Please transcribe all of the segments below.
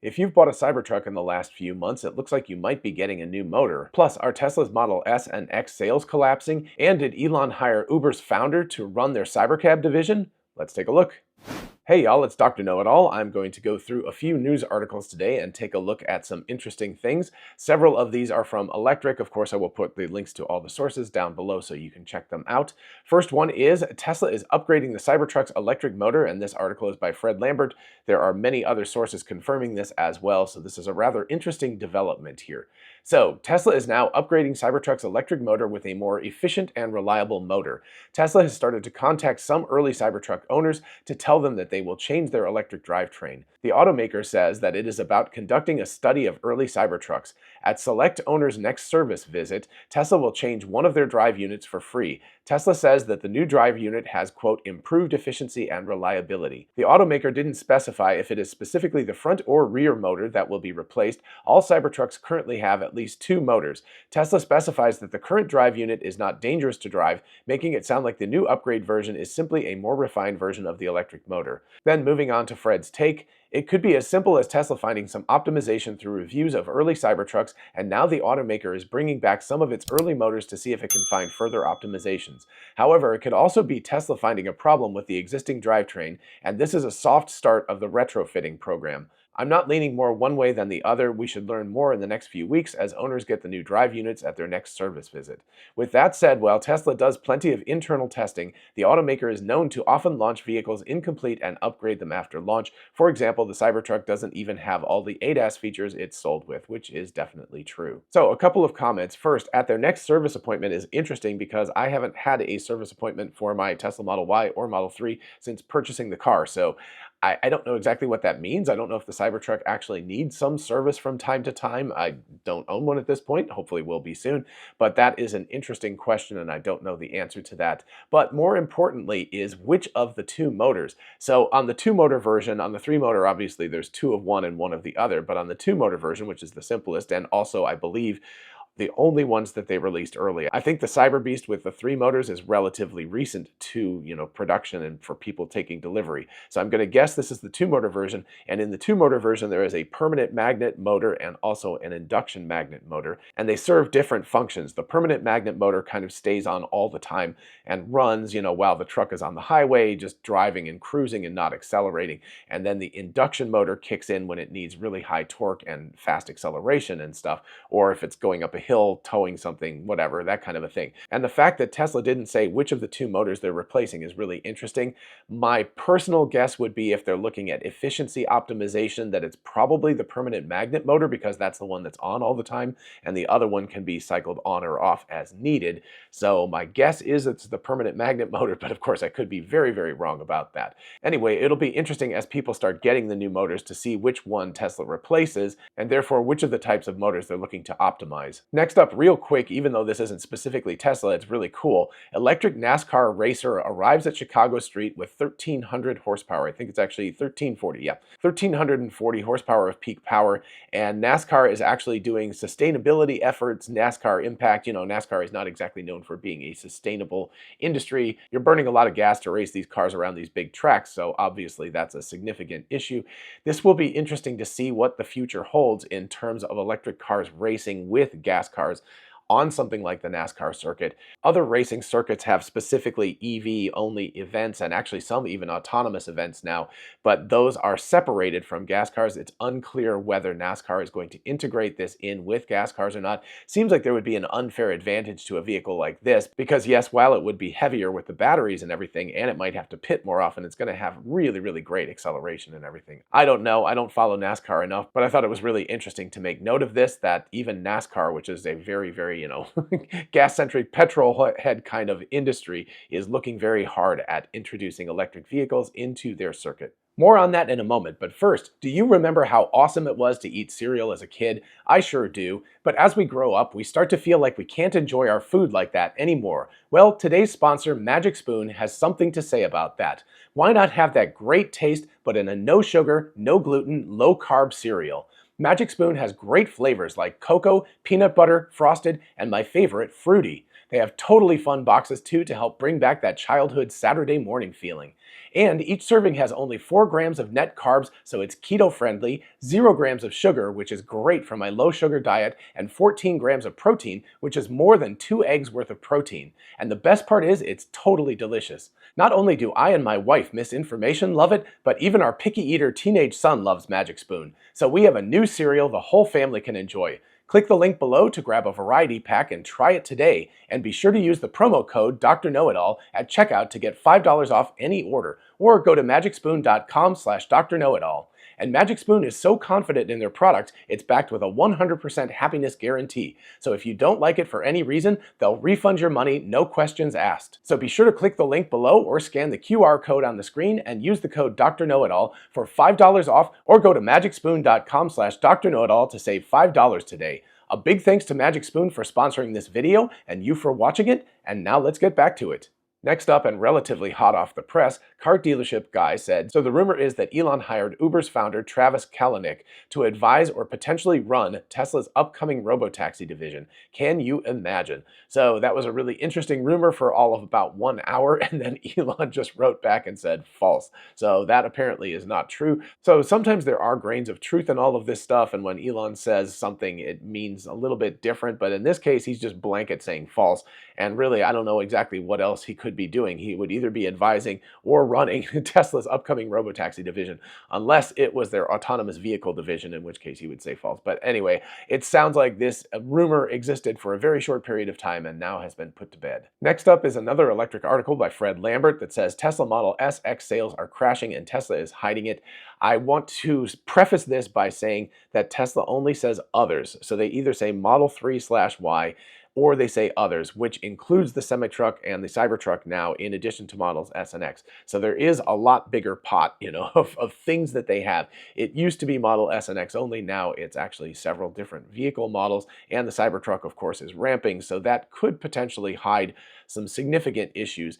If you've bought a Cybertruck in the last few months, it looks like you might be getting a new motor. Plus, are Tesla's Model S and X sales collapsing? And did Elon hire Uber's founder to run their Cybercab division? Let's take a look. Hey y'all, it's Dr. Know-It-All. I'm going to go through a few news articles today and take a look at some interesting things. Several of these are from Electric. Of course, I will put the links to all the sources down below so you can check them out. First one is Tesla is upgrading the Cybertruck's electric motor, and this article is by Fred Lambert. There are many other sources confirming this as well, so this is a rather interesting development here. So, Tesla is now upgrading Cybertruck's electric motor with a more efficient and reliable motor. Tesla has started to contact some early Cybertruck owners to tell them that they will change their electric drivetrain. The automaker says that it is about conducting a study of early Cybertrucks. At select owners' next service visit, Tesla will change one of their drive units for free. Tesla says that the new drive unit has, quote, improved efficiency and reliability. The automaker didn't specify if it is specifically the front or rear motor that will be replaced. All Cybertrucks currently have at least two motors. Tesla specifies that the current drive unit is not dangerous to drive, making it sound like the new upgrade version is simply a more refined version of the electric motor. Then moving on to Fred's take, it could be as simple as Tesla finding some optimization through reviews of early Cybertrucks, and now the automaker is bringing back some of its early motors to see if it can find further optimizations. However, it could also be Tesla finding a problem with the existing drivetrain, and this is a soft start of the retrofitting program. I'm not leaning more one way than the other. We should learn more in the next few weeks as owners get the new drive units at their next service visit. With that said, while Tesla does plenty of internal testing, the automaker is known to often launch vehicles incomplete and upgrade them after launch. For example, the Cybertruck doesn't even have all the ADAS features it's sold with, which is definitely true. So a couple of comments. First, at their next service appointment is interesting because I haven't had a service appointment for my Tesla Model Y or Model 3 since purchasing the car. So I don't know exactly what that means. I don't know if the Cybertruck actually needs some service from time to time. I don't own one at this point. Hopefully will be soon. But that is an interesting question, and I don't know the answer to that. But more importantly is which of the two motors. So on the two-motor version, on the three-motor, obviously there's two of one and one of the other. But on the two-motor version, which is the simplest, and also I believe the only ones that they released early. I think the Cyber Beast with the three motors is relatively recent to, production and for people taking delivery. So I'm going to guess this is the two-motor version, and in the two-motor version there is a permanent magnet motor and also an induction magnet motor, and they serve different functions. The permanent magnet motor kind of stays on all the time and runs, while the truck is on the highway, just driving and cruising and not accelerating. And then the induction motor kicks in when it needs really high torque and fast acceleration and stuff, or if it's going up a hill, towing something, whatever, that kind of a thing. And the fact that Tesla didn't say which of the two motors they're replacing is really interesting. My personal guess would be if they're looking at efficiency optimization, that it's probably the permanent magnet motor because that's the one that's on all the time, and the other one can be cycled on or off as needed. So my guess is it's the permanent magnet motor, but of course I could be very, very wrong about that. Anyway, it'll be interesting as people start getting the new motors to see which one Tesla replaces, and therefore which of the types of motors they're looking to optimize. Next up, real quick, even though this isn't specifically Tesla, it's really cool. Electric NASCAR racer arrives at Chicago Street with 1,300 horsepower. I think it's actually 1,340, yeah. 1,340 horsepower of peak power, and NASCAR is actually doing sustainability efforts, NASCAR Impact. NASCAR is not exactly known for being a sustainable industry. You're burning a lot of gas to race these cars around these big tracks, so obviously that's a significant issue. This will be interesting to see what the future holds in terms of electric cars racing with gas cars on something like the NASCAR circuit. Other racing circuits have specifically EV-only events, and actually some even autonomous events now, but those are separated from gas cars. It's unclear whether NASCAR is going to integrate this in with gas cars or not. Seems like there would be an unfair advantage to a vehicle like this, because yes, while it would be heavier with the batteries and everything, and it might have to pit more often, it's going to have really, really great acceleration and everything. I don't know, I don't follow NASCAR enough, but I thought it was really interesting to make note of this, that even NASCAR, which is a very, very gas-centric petrol head kind of industry, is looking very hard at introducing electric vehicles into their circuit. More on that in a moment, but first, do you remember how awesome it was to eat cereal as a kid? I sure do, but as we grow up, we start to feel like we can't enjoy our food like that anymore. Well, today's sponsor, Magic Spoon, has something to say about that. Why not have that great taste, but in a no sugar, no gluten, low carb cereal? Magic Spoon has great flavors like cocoa, peanut butter, frosted, and my favorite, fruity. They have totally fun boxes too to help bring back that childhood Saturday morning feeling. And each serving has only 4 grams of net carbs, so it's keto friendly, 0 grams of sugar, which is great for my low sugar diet, and 14 grams of protein, which is more than 2 eggs worth of protein. And the best part is it's totally delicious. Not only do I and my wife, Miss Information, love it, but even our picky eater teenage son loves Magic Spoon. So we have a new cereal the whole family can enjoy. Click the link below to grab a variety pack and try it today, and be sure to use the promo code Dr. Know-It-All at checkout to get $5 off any order, or go to magicspoon.com/Dr. Know-It-All. And Magic Spoon is so confident in their product, it's backed with a 100% happiness guarantee. So if you don't like it for any reason, they'll refund your money, no questions asked. So be sure to click the link below or scan the QR code on the screen and use the code Dr. Know-It-All for $5 off, or go to magicspoon.com/Dr. Know-It-All to save $5 today. A big thanks to Magic Spoon for sponsoring this video and you for watching it, and now let's get back to it. Next up, and relatively hot off the press, car dealership guy said, so the rumor is that Elon hired Uber's founder Travis Kalanick to advise or potentially run Tesla's upcoming robotaxi division. Can you imagine? So that was a really interesting rumor for all of about 1 hour, and then Elon just wrote back and said false. So that apparently is not true. So sometimes there are grains of truth in all of this stuff, and when Elon says something, it means a little bit different, but in this case, he's just blanket saying false. And really, I don't know exactly what else he could be doing. He would either be advising or running Tesla's upcoming robotaxi division, unless it was their autonomous vehicle division, in which case he would say false. But anyway, it sounds like this rumor existed for a very short period of time and now has been put to bed. Next up is another electric article by Fred Lambert that says Tesla Model S X sales are crashing and Tesla is hiding it. I want to preface this by saying that Tesla only says others. So they either say Model 3/Y or they say others, which includes the semi-truck and the Cybertruck now, in addition to models S and X. So there is a lot bigger pot, of things that they have. It used to be Model S and X only. Now it's actually several different vehicle models, and the Cybertruck, of course, is ramping. So that could potentially hide some significant issues.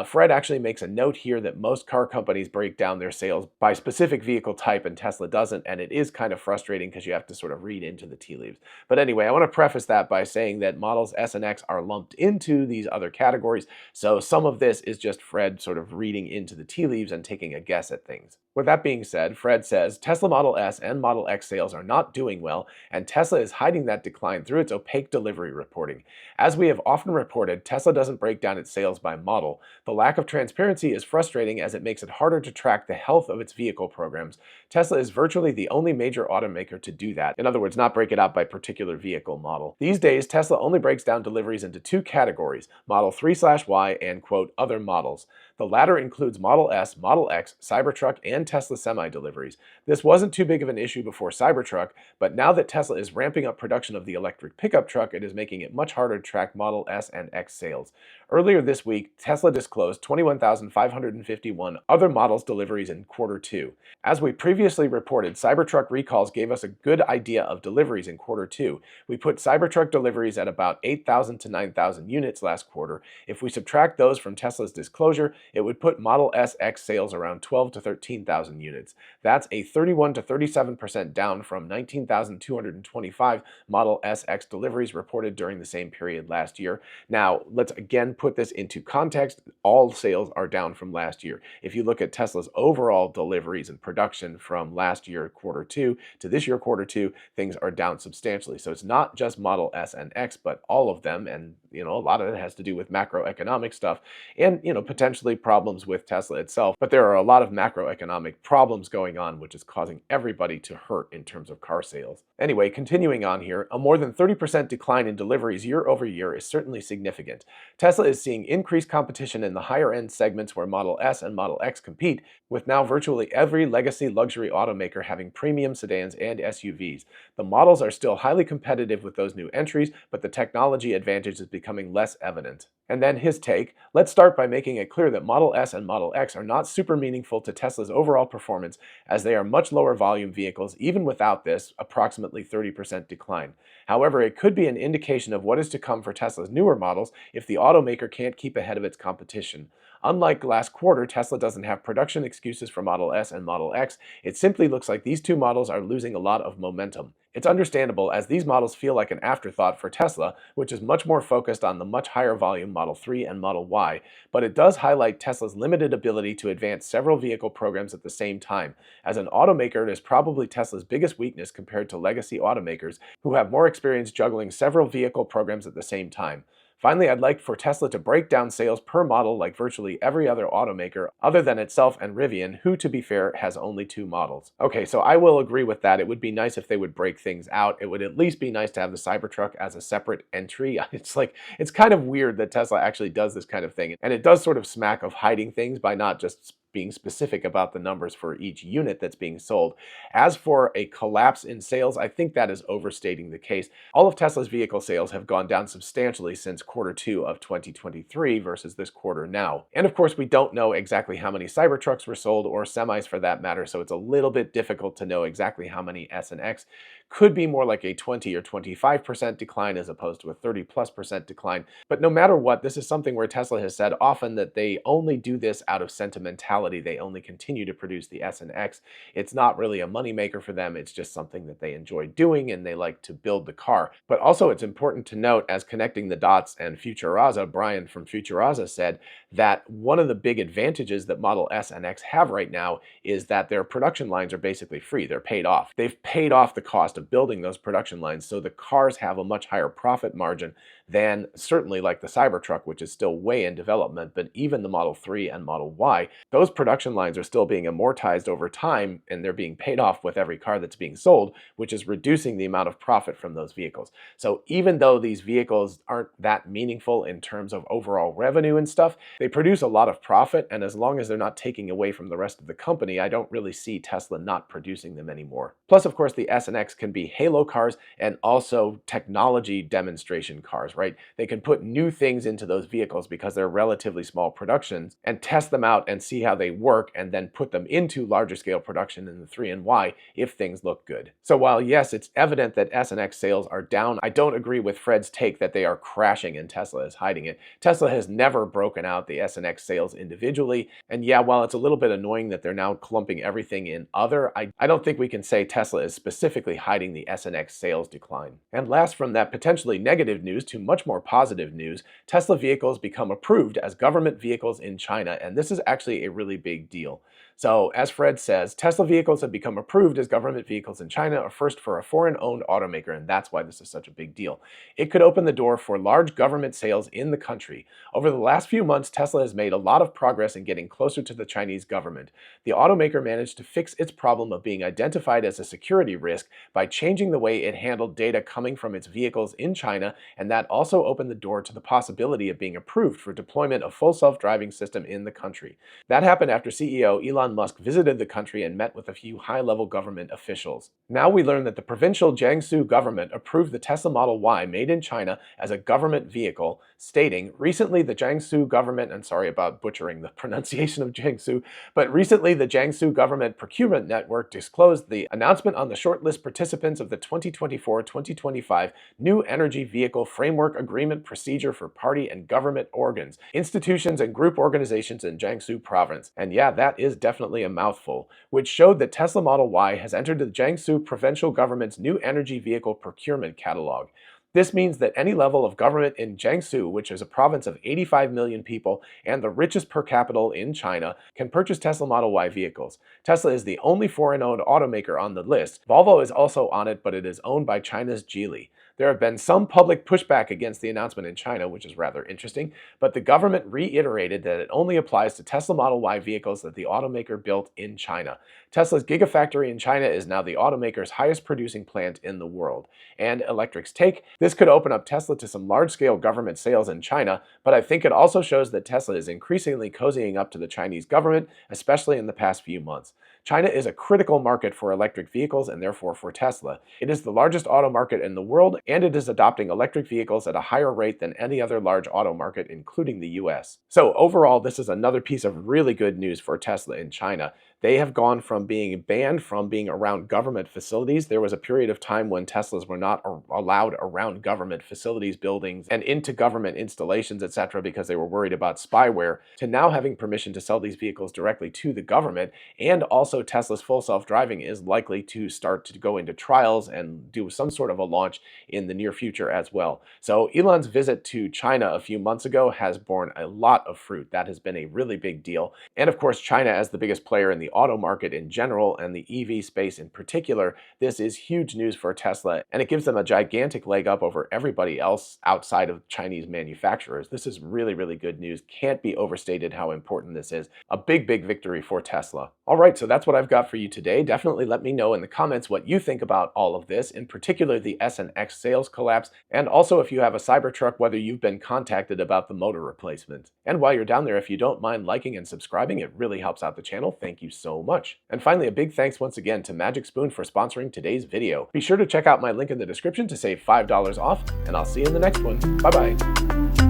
Fred actually makes a note here that most car companies break down their sales by specific vehicle type, and Tesla doesn't, and it is kind of frustrating because you have to sort of read into the tea leaves. But anyway, I want to preface that by saying that models S and X are lumped into these other categories, so some of this is just Fred sort of reading into the tea leaves and taking a guess at things. With that being said, Fred says Tesla Model S and Model X sales are not doing well, and Tesla is hiding that decline through its opaque delivery reporting. As we have often reported, Tesla doesn't break down its sales by model. The lack of transparency is frustrating as it makes it harder to track the health of its vehicle programs. Tesla is virtually the only major automaker to do that. In other words, not break it out by particular vehicle model. These days, Tesla only breaks down deliveries into 2 categories, Model 3/Y and, quote, other models. The latter includes Model S, Model X, Cybertruck, and Tesla Semi deliveries. This wasn't too big of an issue before Cybertruck, but now that Tesla is ramping up production of the electric pickup truck, it is making it much harder to track Model S and X sales. Earlier this week, Tesla disclosed 21,551 other models deliveries in Q2. As we previously reported, Cybertruck recalls gave us a good idea of deliveries in Q2. We put Cybertruck deliveries at about 8,000 to 9,000 units last quarter. If we subtract those from Tesla's disclosure, it would put Model S X sales around 12 to 13,000 units. That's a 31 to 37% down from 19,225 Model S X deliveries reported during the same period last year. Now, let's again put this into context. All sales are down from last year. If you look at Tesla's overall deliveries and production from last year Q2 to this year Q2, things are down substantially. So it's not just Model S and X, but all of them. And, a lot of it has to do with macroeconomic stuff and, potentially problems with Tesla itself. But there are a lot of macroeconomic problems going on, which is causing everybody to hurt in terms of car sales. Anyway, continuing on here, a more than 30% decline in deliveries year over year is certainly significant. Tesla is seeing increased competition in the higher end segments where Model S and Model X compete, with now virtually every legacy luxury automaker having premium sedans and SUVs. The models are still highly competitive with those new entries, but the technology advantage is becoming less evident. And then his take, let's start by making it clear that Model S and Model X are not super meaningful to Tesla's overall performance, as they are much lower volume vehicles even without this approximately 30% decline. However, it could be an indication of what is to come for Tesla's newer models if the automaker can't keep ahead of its competition. Unlike last quarter, Tesla doesn't have production excuses for Model S and Model X. It simply looks like these two models are losing a lot of momentum. It's understandable, as these models feel like an afterthought for Tesla, which is much more focused on the much higher volume Model 3 and Model Y, but it does highlight Tesla's limited ability to advance several vehicle programs at the same time. As an automaker, it is probably Tesla's biggest weakness compared to legacy automakers who have more experience juggling several vehicle programs at the same time. Finally, I'd like for Tesla to break down sales per model like virtually every other automaker other than itself and Rivian, who, to be fair, has only 2 models. Okay, so I will agree with that. It would be nice if they would break things out. It would at least be nice to have the Cybertruck as a separate entry. It's kind of weird that Tesla actually does this kind of thing. And it does sort of smack of hiding things by not just being specific about the numbers for each unit that's being sold. As for a collapse in sales, I think that is overstating the case. All of Tesla's vehicle sales have gone down substantially since Q2 of 2023 versus this quarter now. And of course, we don't know exactly how many Cybertrucks were sold, or semis for that matter, so it's a little bit difficult to know exactly how many S and X. Could be more like a 20 or 25% decline as opposed to a 30+% decline. But no matter what, this is something where Tesla has said often that they only do this out of sentimentality. They only continue to produce the S and X. It's not really a moneymaker for them. It's just something that they enjoy doing, and they like to build the car. But also it's important to note, as connecting the dots and Futuraza, Brian from Futuraza said, that one of the big advantages that Model S and X have right now is that their production lines are basically free. They're paid off. They've paid off the cost of building those production lines, so the cars have a much higher profit margin than certainly like the Cybertruck, which is still way in development, but even the Model 3 and Model Y, those production lines are still being amortized over time, and they're being paid off with every car that's being sold, which is reducing the amount of profit from those vehicles. So even though these vehicles aren't that meaningful in terms of overall revenue and stuff, they produce a lot of profit, and as long as they're not taking away from the rest of the company, I don't really see Tesla not producing them anymore. Plus, of course, the S and X can be halo cars and also technology demonstration cars, right? They can put new things into those vehicles because they're relatively small productions and test them out and see how they work, and then put them into larger scale production in the 3 and Y if things look good. So while yes, it's evident that S and X sales are down, I don't agree with Fred's take that they are crashing and Tesla is hiding it. Tesla has never broken out the S and X sales individually, and yeah, while it's a little bit annoying that they're now clumping everything in other, I don't think we can say Tesla is specifically hiding the S and X sales decline. And last, from that potentially negative news to much more positive news, Tesla vehicles become approved as government vehicles in China, and this is actually a really big deal. So, as Fred says, Tesla vehicles have become approved as government vehicles in China, a first for a foreign-owned automaker, and that's why this is such a big deal. It could open the door for large government sales in the country. Over the last few months, Tesla has made a lot of progress in getting closer to the Chinese government. The automaker managed to fix its problem of being identified as a security risk by changing the way it handled data coming from its vehicles in China, and that also opened the door to the possibility of being approved for deployment of full self-driving system in the country. That happened after CEO Elon Musk visited the country and met with a few high-level government officials. Now we learn that the provincial Jiangsu government approved the Tesla Model Y made in China as a government vehicle, stating, recently the Jiangsu government, and sorry about butchering the pronunciation of Jiangsu, but recently the Jiangsu government procurement network disclosed the announcement on the shortlist participants of the 2024-2025 New Energy Vehicle Framework Agreement Procedure for party and government organs, institutions and group organizations in Jiangsu province. And yeah, that is definitely a mouthful, which showed that Tesla Model Y has entered the Jiangsu provincial government's New Energy Vehicle Procurement Catalog. This means that any level of government in Jiangsu, which is a province of 85 million people and the richest per capita in China, can purchase Tesla Model Y vehicles. Tesla is the only foreign-owned automaker on the list. Volvo is also on it, but it is owned by China's Geely. There have been some public pushback against the announcement in China, which is rather interesting, but the government reiterated that it only applies to Tesla Model Y vehicles that the automaker built in China. Tesla's Gigafactory in China is now the automaker's highest producing plant in the world. And Electric's take, this could open up Tesla to some large-scale government sales in China, but I think it also shows that Tesla is increasingly cozying up to the Chinese government, especially in the past few months. China is a critical market for electric vehicles and therefore for Tesla. It is the largest auto market in the world, and it is adopting electric vehicles at a higher rate than any other large auto market, including the US. So overall, this is another piece of really good news for Tesla in China. They have gone from being banned from being around government facilities. There was a period of time when Teslas were not allowed around government facilities, buildings, and into government installations, etc., because they were worried about spyware, to now having permission to sell these vehicles directly to the government. And also Tesla's full self-driving is likely to start to go into trials and do some sort of a launch in the near future as well. So Elon's visit to China a few months ago has borne a lot of fruit. That has been a really big deal. And of course, China as the biggest player in the auto market in general and the EV space in particular, this is huge news for Tesla, and it gives them a gigantic leg up over everybody else outside of Chinese manufacturers. This is really, really good news. Can't be overstated how important this is. A big, big victory for Tesla. All right, so that's what I've got for you today. Definitely let me know in the comments what you think about all of this, in particular the S and X sales collapse, and also if you have a Cybertruck, whether you've been contacted about the motor replacement. And while you're down there, if you don't mind liking and subscribing, it really helps out the channel. Thank you so much. And finally, a big thanks once again to Magic Spoon for sponsoring today's video. Be sure to check out my link in the description to save $5 off, and I'll see you in the next one. Bye-bye.